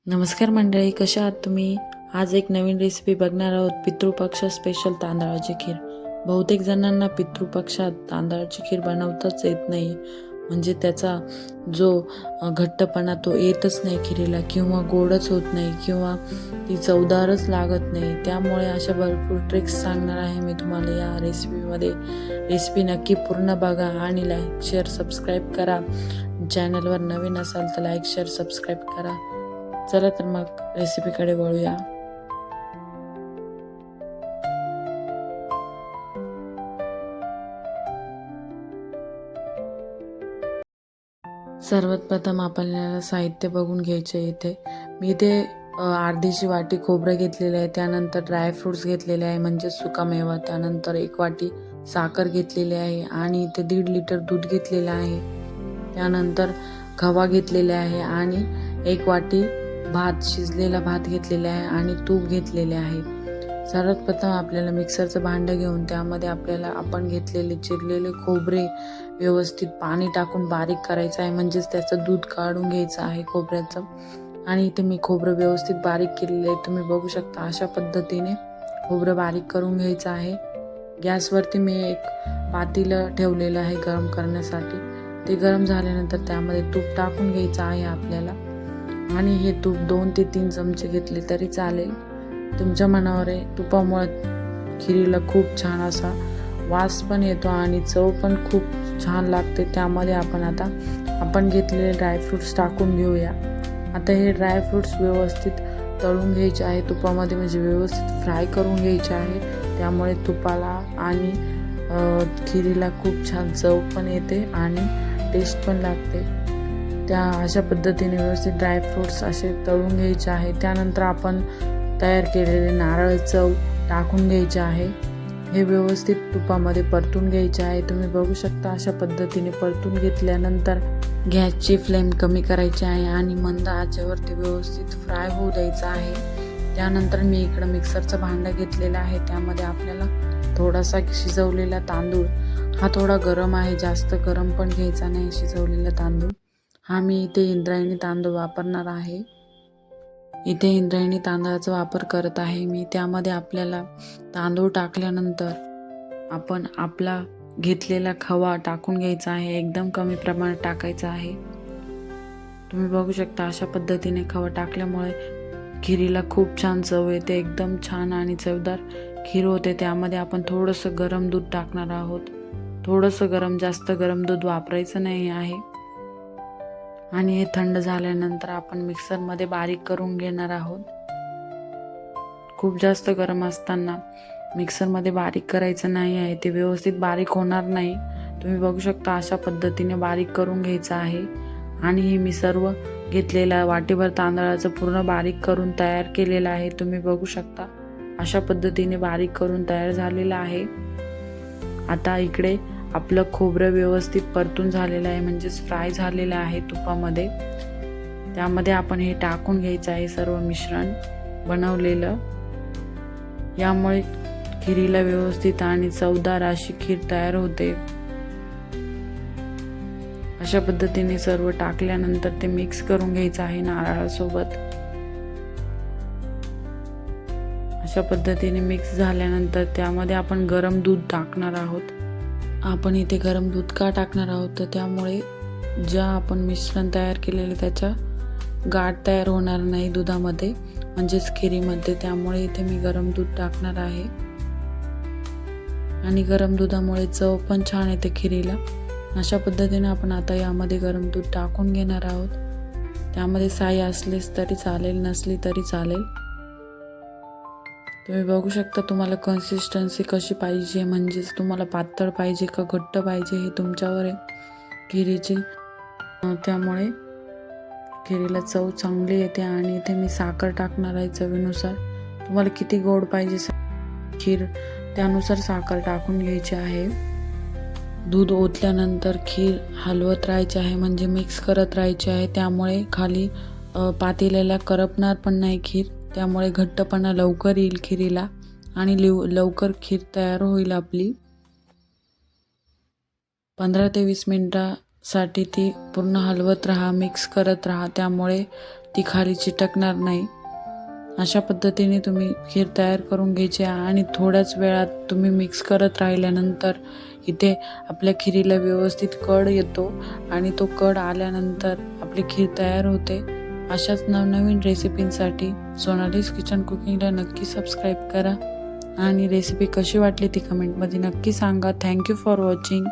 नमस्कार मंडळी, कशा आहात तुम्ही? आज एक नवीन रेसिपी बघणार आहोत. पितृपक्ष स्पेशल तांदळाची खीर. बहुतेक जणांना पितृपक्षात तांदळाची खीर बनवताच येत नाही, म्हणजे त्याचा जो घट्टपणा तो येतच नाही खिरीला, किंवा गोडच होत नाही, किंवा ती चवदारच लागत नाही. त्यामुळे अशा भरपूर ट्रिक्स सांगणार आहे मी तुम्हाला या रेसिपीमध्ये. रेसिपी नक्की पूर्ण बघा आणि लाईक शेअर सबस्क्राईब करा. चॅनलवर नवीन असाल तर लाईक शेअर सबस्क्राईब करा. चला तर मग रेसिपीकडे वळूया. सर्वात प्रथम आपल्याला साहित्य बघून घ्यायचे. मी इथे अर्धीची वाटी खोबरं घेतलेलं आहे, त्यानंतर ड्रायफ्रुट्स घेतलेले आहे म्हणजे सुकामेवा, त्यानंतर 1 वाटी साखर घेतलेली आहे आणि इथे 1.5 लिटर दूध घेतलेलं आहे, त्यानंतर खवा घेतलेला आहे आणि 1 वाटी शिजलेला भात घेतलेला आहे आणि तूप घेतलेले आहे. सर्वात प्रथम आपल्याला मिक्सरचं भांडं घेऊन त्यामध्ये आपल्याला आपण घेतलेले चिरलेले खोबरे व्यवस्थित पाणी टाकून बारीक करायचं आहे, म्हणजेच त्याचं दूध काढून घ्यायचं आहे खोबऱ्याचं. आणि इथे मी खोबरं व्यवस्थित बारीक केलेलं आहे, तुम्ही बघू शकता. अशा पद्धतीने खोबरं बारीक करून घ्यायचं आहे. गॅसवरती मी एक पातेलं ठेवलेलं आहे गरम करण्यासाठी. ते गरम झाल्यानंतर त्यामध्ये तूप टाकून घ्यायचं आहे आपल्याला, आणि हे तूप 2 ते 3 चमचे घेतले तरी चालेल, तुमच्या मनावर आहे. तुपामुळे खिरीला खूप छान असा वास पण येतो आणि चव पण खूप छान लागते. त्यामध्ये आपण घेतलेले ड्रायफ्रुट्स टाकून घेऊया. आता हे ड्रायफ्रुट्स व्यवस्थित तळून घ्यायचे आहे तुपामध्ये, म्हणजे व्यवस्थित फ्राय करून घ्यायचे आहे. त्यामुळे तुपाला आणि खिरीला खूप छान चव पण येते आणि टेस्ट पण लागते. अशा पद्धतीने व्यवस्थित ड्रायफ्रुट्स असे तळून घ्यायचे आहे. त्यानंतर आपण तयार केलेले नारळ टाकून घ्यायचे आहे. हे व्यवस्थित तुपामध्ये परतून घ्यायचे आहे. तुम्ही बघू शकता. अशा पद्धतीने परतून घेतल्यानंतर गॅसची फ्लेम कमी करायची आहे आणि मंद आचेवर ते व्यवस्थित फ्राय होऊ द्यायचं आहे. त्यानंतर मी इकडं मिक्सरचं भांडं घेतलेलं आहे, त्यामध्ये आपल्याला थोडासा शिजवलेला तांदूळ, हा थोडा गरम आहे, जास्त गरम पण घ्यायचा नाही शिजवलेला तांदूळ. हा मी इथे इंद्रायणी तांदूळ वापरणार आहे. इथे इंद्रायणी तांदळाचा वापर करत आहे मी. त्यामध्ये आपल्याला तांदूळ टाकल्यानंतर आपण आपला घेतलेला खवा टाकून घ्यायचा आहे. एकदम कमी प्रमाणात टाकायचा आहे. तुम्ही बघू शकता. अशा पद्धतीने खवा टाकल्यामुळे खिरीला खूप छान चव येते, एकदम छान आणि चवदार खीर होते. त्यामध्ये आपण थोडंसं गरम दूध टाकणार आहोत. थोडंसं गरम, जास्त गरम दूध वापरायचं नाही आहे. आणि हे थंड झाल्यानंतर आपण मिक्सरमध्ये बारीक करून घेणार आहोत. खूप जास्त गरम असताना मिक्सरमध्ये बारीक करायचं नाही आहे, ते व्यवस्थित बारीक होणार नाही. तुम्ही बघू शकता. अशा पद्धतीने बारीक करून घ्यायचं आहे. आणि हे मी सर्व घेतलेला वाटीभर तांदळाचं पूर्ण बारीक करून तयार केलेलं आहे. तुम्ही बघू शकता. अशा पद्धतीने बारीक करून तयार झालेलं आहे. आता इकडे आपलं खोबरं व्यवस्थित परतून झालेलं आहे, म्हणजेच फ्राय झालेलं आहे तुपामध्ये. त्यामध्ये आपण हे टाकून घ्यायचं आहे सर्व मिश्रण बनवलेलं. यामुळे खिरीला व्यवस्थित आणि चवदार अशी खीर तयार होते. अशा पद्धतीने सर्व टाकल्यानंतर ते मिक्स करून घ्यायचं आहे नारळासोबत. अशा पद्धतीने मिक्स झाल्यानंतर त्यामध्ये आपण गरम दूध टाकणार आहोत. आपण इथे गरम दूध का टाकणार आहोत, तर त्यामुळे ज्या आपण मिश्रण तयार केलेले त्याच्या गाठ तयार होणार नाही दुधामध्ये, म्हणजेच खिरीमध्ये. त्यामुळे इथे मी गरम दूध टाकणार आहे. आणि गरम दुधामुळे चव पण छान येते खिरीला. अशा पद्धतीने आपण आता यामध्ये गरम दूध टाकून घेणार आहोत. त्यामध्ये साई असलीच तरी चालेल, नसली तरी चालेल. तुम्ही बघू शकता. तुम्हाला कन्सिस्टन्सी कशी पाहिजे, म्हणजेच तुम्हाला पातळ पाहिजे का घट्ट पाहिजे, हे तुमच्यावर आहे खिरीची. त्यामुळे खिरीला चव चांगली येते. आणि इथे मी साखर टाकणार आहे चवीनुसार. तुम्हाला किती गोड पाहिजे खीर, त्यानुसार साखर टाकून घ्यायची आहे. दूध ओतल्यानंतर खीर हलवत राहायची आहे, म्हणजे मिक्स करत राहायची आहे. त्यामुळे खाली पातेल्याला करपणार पण नाही खीर. त्यामुळे घट्टपणा लवकर येईल खिरीला आणि लवकर खीर तयार होईल आपली. 15 ते 20 मिनिटासाठी ती पूर्ण हलवत राहा, मिक्स करत राहा. त्यामुळे ती खाली चिटकणार नाही. अशा पद्धतीने तुम्ही खीर तयार करून घ्यायची आणि थोड्याच वेळात तुम्ही मिक्स करत राहिल्यानंतर इथे आपल्या खिरीला व्यवस्थित कड येतो आणि तो कड आल्यानंतर आपली खीर तयार होते. अशाच नवनवीन रेसिपींसाठी सोनालीज किचन कुकिंगला नक्की सबस्क्राईब करा आणि रेसिपी कशी वाटली ती कमेंटमध्ये नक्की सांगा. Thank you for watching.